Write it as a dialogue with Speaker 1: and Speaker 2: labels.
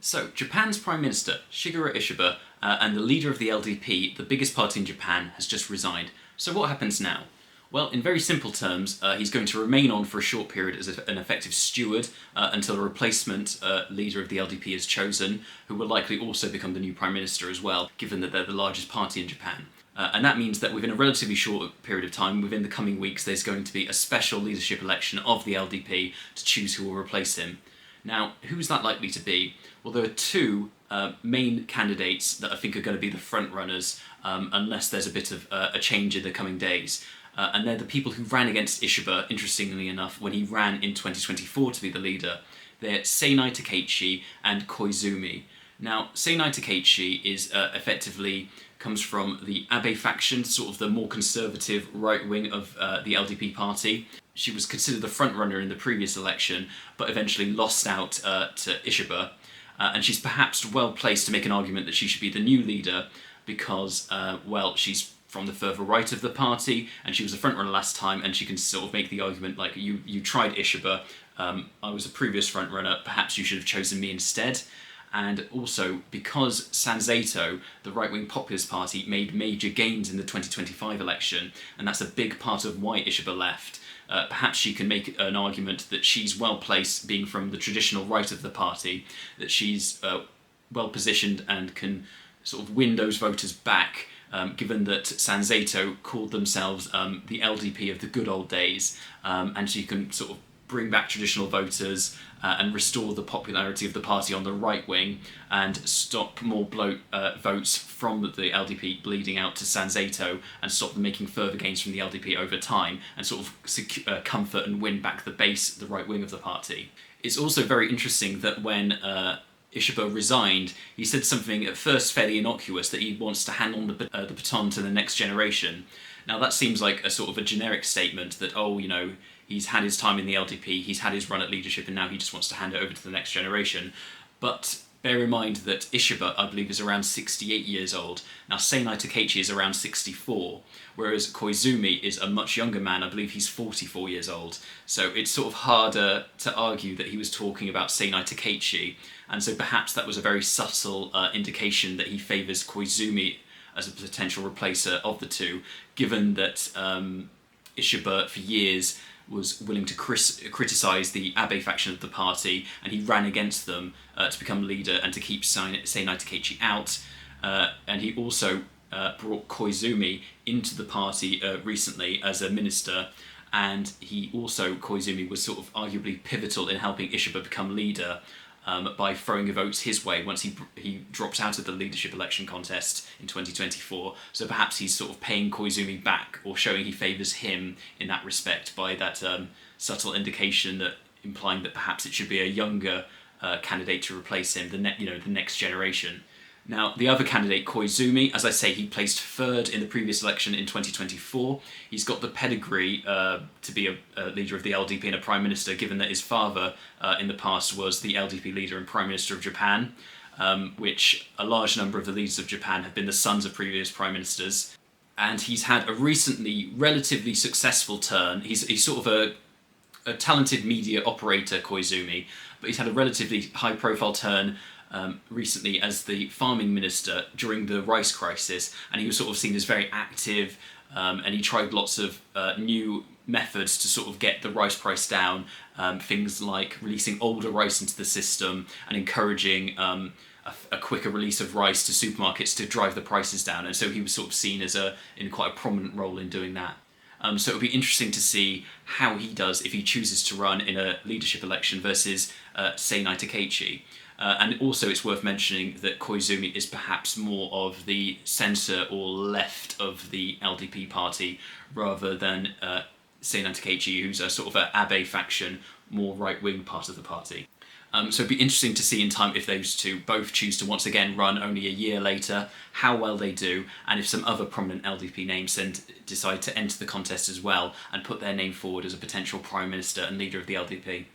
Speaker 1: So, Japan's Prime Minister, Shigeru Ishiba, and the leader of the LDP, the biggest party in Japan, has just resigned. So what happens now? Well, in very simple terms, he's going to remain on for a short period as an effective steward until a replacement leader of the LDP is chosen, who will likely also become the new Prime Minister as well, given that they're the largest party in Japan. And that means that within a relatively short period of time, within the coming weeks, there's going to be a special leadership election of the LDP to choose who will replace him. Now, who's that likely to be? Well, there are two main candidates that I think are going to be the front runners, unless there's a bit of a change in the coming days. And they're the people who ran against Ishiba, interestingly enough, when he ran in 2024 to be the leader. They're Sanae Takaichi and Koizumi. Now, Sanae Takaichi is effectively comes from the Abe faction, sort of the more conservative right wing of the LDP party. She was considered the front runner in the previous election, but eventually lost out to Ishiba. And she's perhaps well placed to make an argument that she should be the new leader because, well, she's from the further right of the party, and she was the front runner last time, and she can sort of make the argument like, you tried Ishiba, I was a previous front runner, perhaps you should have chosen me instead. And also, because Sanzato, the right-wing populist party, made major gains in the 2025 election, and that's a big part of why Ishiba left, perhaps she can make an argument that she's well-placed, being from the traditional right of the party, that she's well-positioned and can sort of win those voters back, given that Sanzato called themselves the LDP of the good old days, and she can sort of bring back traditional voters and restore the popularity of the party on the right wing and stop more votes from the LDP bleeding out to Sanzato and stop them making further gains from the LDP over time and sort of comfort and win back the base, the right wing of the party. It's also very interesting that when Ishiba resigned, he said something at first fairly innocuous, that he wants to hand on the baton to the next generation. Now that seems like a sort of a generic statement that, oh, you know, he's had his time in the LDP, he's had his run at leadership, and now he just wants to hand it over to the next generation. But bear in mind that Ishiba, I believe, is around 68 years old. Now, Sanae Takaichi is around 64, whereas Koizumi is a much younger man. I believe he's 44 years old. So it's sort of harder to argue that he was talking about Sanae Takaichi, and so perhaps that was a very subtle indication that he favours Koizumi as a potential replacer of the two, given that Ishiba, for years, was willing to criticise the Abe faction of the party, and he ran against them to become leader and to keep Sanae Takaichi out. And he also brought Koizumi into the party recently as a minister, and Koizumi was sort of arguably pivotal in helping Ishiba become leader by throwing votes his way once he dropped out of the leadership election contest in 2024. So perhaps he's sort of paying Koizumi back, or showing he favours him in that respect by that subtle indication that implying that perhaps it should be a younger candidate to replace him, the next generation. Now, the other candidate, Koizumi, as I say, he placed third in the previous election in 2024. He's got the pedigree to be a leader of the LDP and a prime minister, given that his father in the past was the LDP leader and prime minister of Japan, which a large number of the leaders of Japan have been the sons of previous prime ministers. And he's had a recently relatively successful turn. He's sort of a talented media operator, Koizumi, but he's had a relatively high-profile turn recently as the farming minister during the rice crisis, and he was sort of seen as very active, and he tried lots of new methods to sort of get the rice price down, things like releasing older rice into the system and encouraging a quicker release of rice to supermarkets to drive the prices down, and so he was sort of seen as in quite a prominent role in doing that. So it'll be interesting to see how he does if he chooses to run in a leadership election versus Sanae Takaichi. And also it's worth mentioning that Koizumi is perhaps more of the centre or left of the LDP party, rather than Sanae Takaichi, who's a sort of an Abe faction, more right-wing part of the party. So it'd be interesting to see in time if those two both choose to once again run only a year later, how well they do, and if some other prominent LDP names then decide to enter the contest as well and put their name forward as a potential Prime Minister and leader of the LDP.